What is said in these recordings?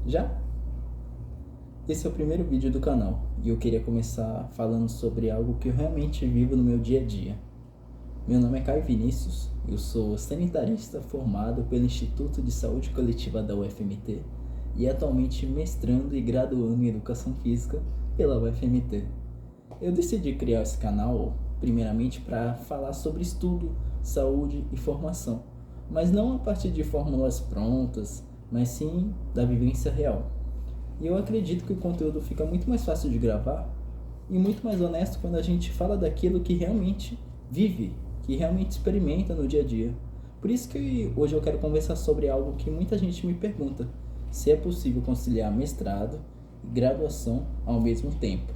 Já? Esse é o primeiro vídeo do canal e eu queria começar falando sobre algo que eu realmente vivo no meu dia a dia. Meu nome é Caio Vinícius, eu sou sanitarista formado pelo Instituto de Saúde Coletiva da UFMT e atualmente mestrando e graduando em Educação Física pela UFMT. Eu decidi criar esse canal primeiramente para falar sobre estudo, saúde e formação, mas não a partir de fórmulas prontas, mas sim da vivência real. E eu acredito que o conteúdo fica muito mais fácil de gravar e muito mais honesto quando a gente fala daquilo que realmente vive, que realmente experimenta no dia a dia. Por isso que hoje eu quero conversar sobre algo que muita gente me pergunta: se é possível conciliar mestrado e graduação ao mesmo tempo.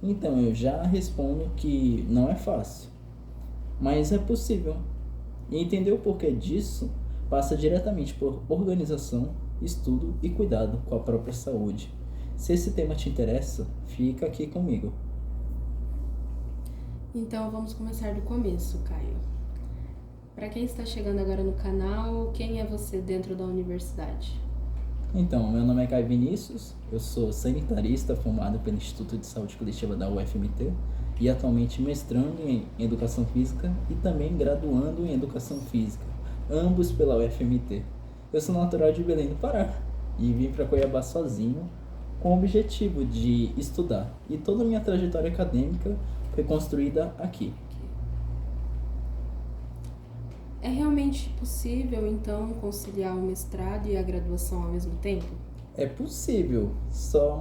Então eu já respondo que não é fácil, mas é possível. E entender o porquê disso passa diretamente por organização, estudo e cuidado com a própria saúde. Se esse tema te interessa, fica aqui comigo. Então vamos começar do começo, Caio. Para quem está chegando agora no canal, quem é você dentro da universidade? Então, meu nome é Caio Vinícius, eu sou sanitarista formado pelo Instituto de Saúde Coletiva da UFMT e atualmente mestrando em Educação Física e também graduando em Educação Física, ambos pela UFMT. Eu sou natural de Belém do Pará e vim para Cuiabá sozinho com o objetivo de estudar, e toda a minha trajetória acadêmica foi construída aqui. É realmente possível, então, conciliar o mestrado e a graduação ao mesmo tempo? É possível,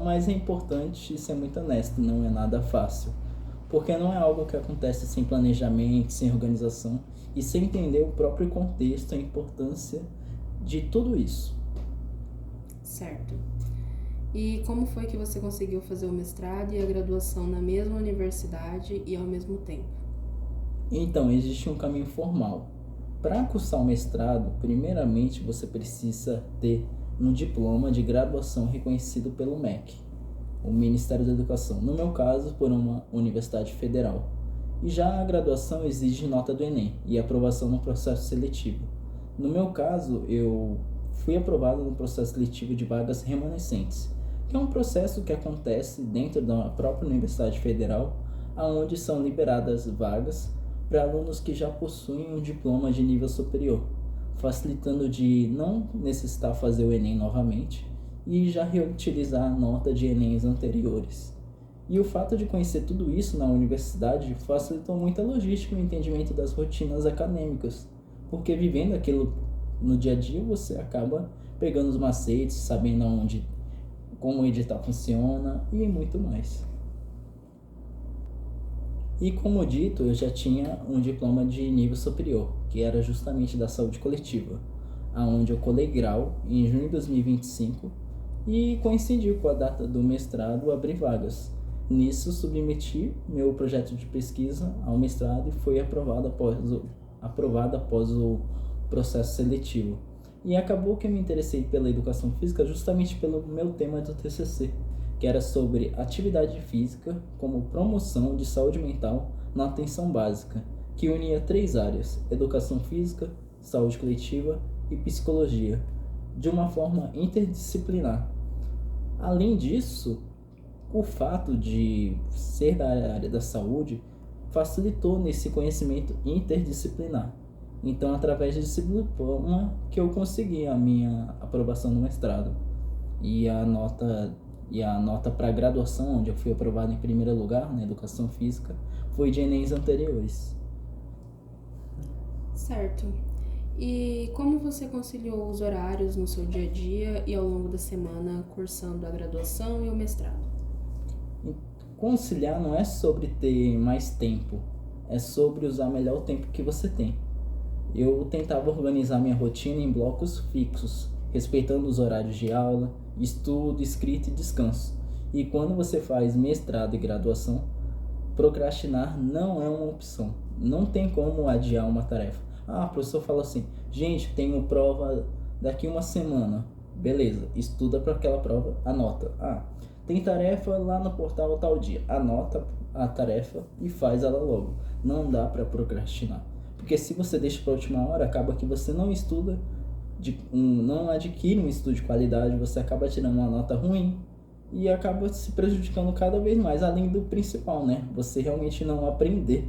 mas é importante ser muito honesto, não é nada fácil. Porque não é algo que acontece sem planejamento, sem organização e sem entender o próprio contexto, a importância de tudo isso. Certo. E como foi que você conseguiu fazer o mestrado e a graduação na mesma universidade e ao mesmo tempo? Então, existe um caminho formal. Para cursar o mestrado, primeiramente você precisa ter um diploma de graduação reconhecido pelo MEC, o Ministério da Educação, no meu caso, por uma universidade federal. E já a graduação exige nota do Enem e aprovação no processo seletivo. No meu caso, eu fui aprovado no processo seletivo de vagas remanescentes, que é um processo que acontece dentro da própria Universidade Federal, onde são liberadas vagas para alunos que já possuem um diploma de nível superior, facilitando de não necessitar fazer o Enem novamente e já reutilizar a nota de Enems anteriores. E o fato de conhecer tudo isso na universidade facilitou muito a logística e o entendimento das rotinas acadêmicas, porque vivendo aquilo no dia a dia você acaba pegando os macetes, sabendo como o edital funciona e muito mais. E como dito, eu já tinha um diploma de nível superior, que era justamente da saúde coletiva, aonde eu colei grau em junho de 2025 e coincidiu com a data do mestrado abrir vagas. Nisso, submeti meu projeto de pesquisa ao mestrado e foi aprovado após o processo seletivo. E acabou que eu me interessei pela educação física justamente pelo meu tema do TCC, que era sobre atividade física como promoção de saúde mental na atenção básica, que unia três áreas: educação física, saúde coletiva e psicologia, de uma forma interdisciplinar. Além disso, o fato de ser da área da saúde facilitou nesse conhecimento interdisciplinar. Então, através desse diploma que eu consegui a minha aprovação no mestrado e a nota para graduação, onde eu fui aprovado em primeiro lugar na educação física, foi de Enems anteriores. Certo. E como você conciliou os horários no seu dia a dia e ao longo da semana cursando a graduação e o mestrado? Conciliar não é sobre ter mais tempo, é sobre usar melhor o tempo que você tem. Eu tentava organizar minha rotina em blocos fixos, respeitando os horários de aula, estudo, escrita e descanso. E quando você faz mestrado e graduação, procrastinar não é uma opção. Não tem como adiar uma tarefa. O professor fala assim: gente, tenho prova daqui uma semana. Beleza, estuda para aquela prova, anota. Tem tarefa lá no portal tal dia. Anota a tarefa e faz ela logo. Não dá para procrastinar. Porque se você deixa para a última hora, acaba que você não estuda não adquire um estudo de qualidade, você acaba tirando uma nota ruim e acaba se prejudicando cada vez mais, além do principal, né? Você realmente não aprender,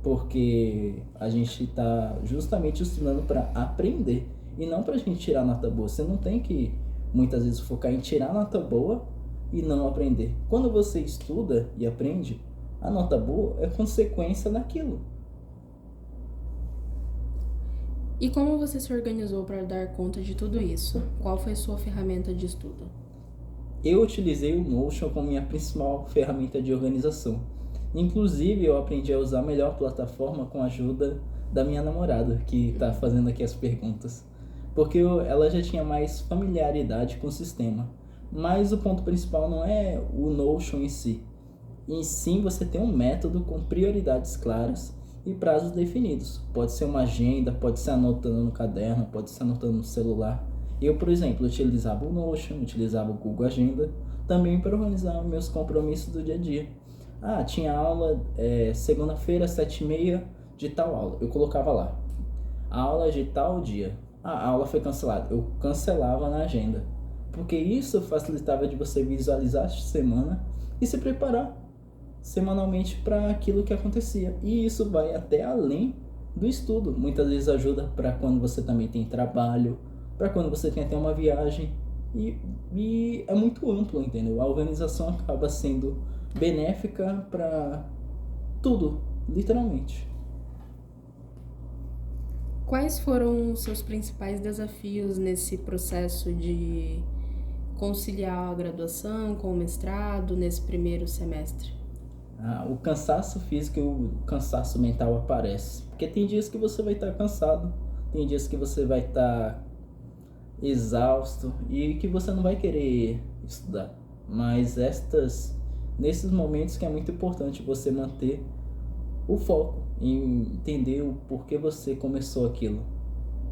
porque a gente está justamente estudando para aprender e não para a gente tirar nota boa. Você não tem que, muitas vezes, focar em tirar nota boa e não aprender. Quando você estuda e aprende, a nota boa é consequência daquilo. E como você se organizou para dar conta de tudo isso? Qual foi a sua ferramenta de estudo? Eu utilizei o Notion como minha principal ferramenta de organização. Inclusive, eu aprendi a usar a melhor plataforma com a ajuda da minha namorada, que está fazendo aqui as perguntas. Porque ela já tinha mais familiaridade com o sistema. Mas o ponto principal não é o Notion em si. Em sim, você tem um método com prioridades claras e prazos definidos. Pode ser uma agenda, pode ser anotando no caderno, pode ser anotando no celular. Eu, por exemplo, utilizava o Notion, utilizava o Google Agenda, também para organizar meus compromissos do dia a dia. Tinha aula segunda-feira, 7h30, de tal aula. Eu colocava lá, a aula de tal dia. A aula foi cancelada. Eu cancelava na agenda. Porque isso facilitava de você visualizar a semana e se preparar semanalmente para aquilo que acontecia. E isso vai até além do estudo. Muitas vezes ajuda para quando você também tem trabalho, para quando você tem até uma viagem. E é muito amplo, entendeu? A organização acaba sendo benéfica para tudo, literalmente. Quais foram os seus principais desafios nesse processo de conciliar a graduação com o mestrado nesse primeiro semestre? O cansaço físico e o cansaço mental aparece. Porque tem dias que você vai estar cansado, tem dias que você vai estar exausto e que você não vai querer estudar. Mas nesses momentos que é muito importante você manter o foco em entender o porquê você começou aquilo.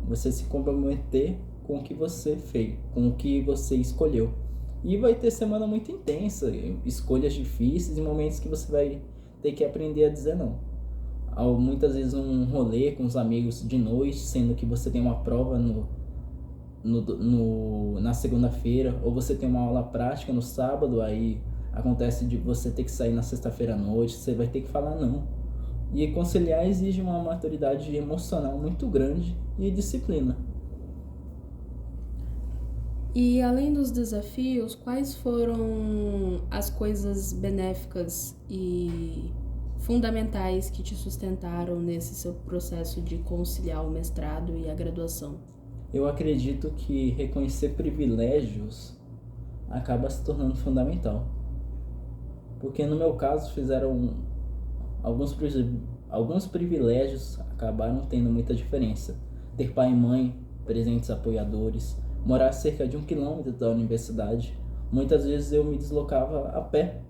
Você se comprometer com o que você fez, com o que você escolheu. E vai ter semana muito intensa, escolhas difíceis e momentos que você vai ter que aprender a dizer não. Muitas vezes um rolê com os amigos de noite, sendo que você tem uma prova na segunda-feira, ou você tem uma aula prática no sábado, aí acontece de você ter que sair na sexta-feira à noite, você vai ter que falar não. E conciliar exige uma maturidade emocional muito grande e disciplina. E além dos desafios, quais foram as coisas benéficas e fundamentais que te sustentaram nesse seu processo de conciliar o mestrado e a graduação? Eu acredito que reconhecer privilégios acaba se tornando fundamental. Porque no meu caso alguns privilégios acabaram tendo muita diferença. Ter pai e mãe, presentes apoiadores, morar a cerca de 1 quilômetro da universidade. Muitas vezes eu me deslocava a pé,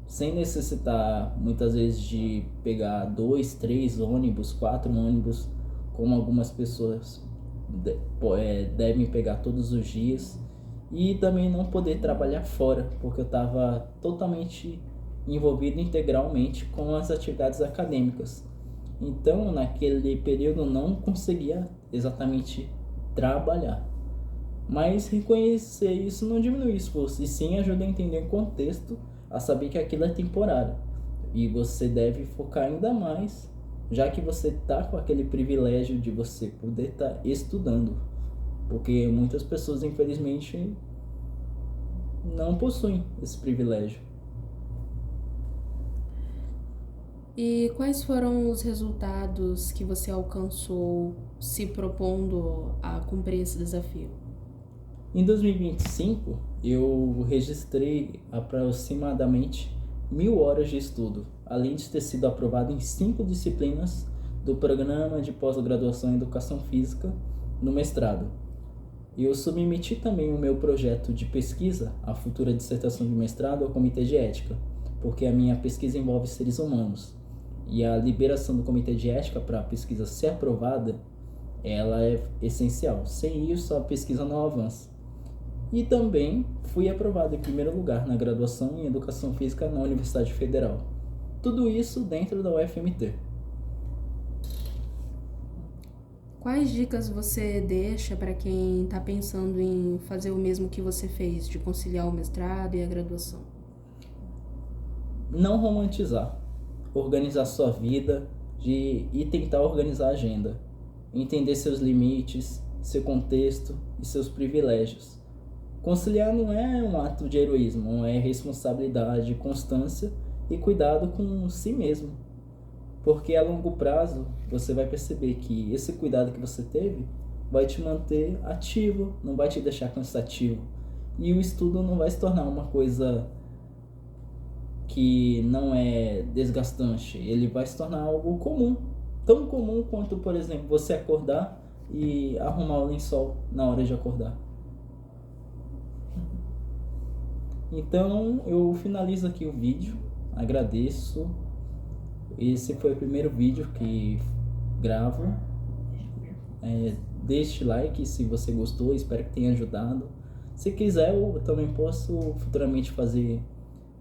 sem necessitar muitas vezes de pegar 2, 3 ônibus, 4 ônibus, como algumas pessoas devem pegar todos os dias. E também não poder trabalhar fora, porque eu estava totalmente envolvido integralmente com as atividades acadêmicas. Então, naquele período, eu não conseguia exatamente trabalhar. Mas reconhecer isso não diminui o esforço, e sim ajuda a entender o contexto, a saber que aquilo é temporário. E você deve focar ainda mais, já que você está com aquele privilégio de você poder estar estudando. Porque muitas pessoas, infelizmente, não possuem esse privilégio. E quais foram os resultados que você alcançou se propondo a cumprir esse desafio? Em 2025, eu registrei aproximadamente 1.000 horas de estudo, além de ter sido aprovado em 5 disciplinas do Programa de Pós-Graduação em Educação Física no mestrado. Eu submeti também o meu projeto de pesquisa, a futura dissertação de mestrado, ao Comitê de Ética, porque a minha pesquisa envolve seres humanos. E a liberação do Comitê de Ética para a pesquisa ser aprovada, ela é essencial. Sem isso, a pesquisa não avança. E também fui aprovado em primeiro lugar na graduação em Educação Física na Universidade Federal. Tudo isso dentro da UFMT. Quais dicas você deixa para quem está pensando em fazer o mesmo que você fez, de conciliar o mestrado e a graduação? Não romantizar. Organizar sua vida e tentar organizar a agenda. Entender seus limites, seu contexto e seus privilégios. Conciliar não é um ato de heroísmo, é responsabilidade, constância e cuidado com si mesmo. Porque a longo prazo você vai perceber que esse cuidado que você teve vai te manter ativo, não vai te deixar cansativo. E o estudo não vai se tornar uma coisa que não é desgastante, ele vai se tornar algo comum. Tão comum quanto, por exemplo, você acordar e arrumar o lençol na hora de acordar. Então eu finalizo aqui o vídeo, agradeço. Esse foi o primeiro vídeo que gravo. Deixe like se você gostou, espero que tenha ajudado. Se quiser, eu também posso futuramente fazer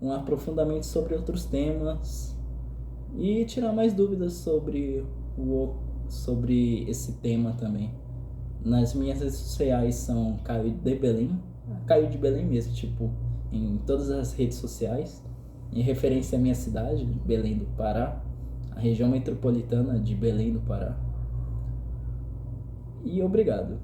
um aprofundamento sobre outros temas e tirar mais dúvidas sobre esse tema também. Nas minhas redes sociais são Caio de Belém, Caio de Belém mesmo, tipo, em todas as redes sociais, em referência à minha cidade, Belém do Pará, a região metropolitana de Belém do Pará. E obrigado.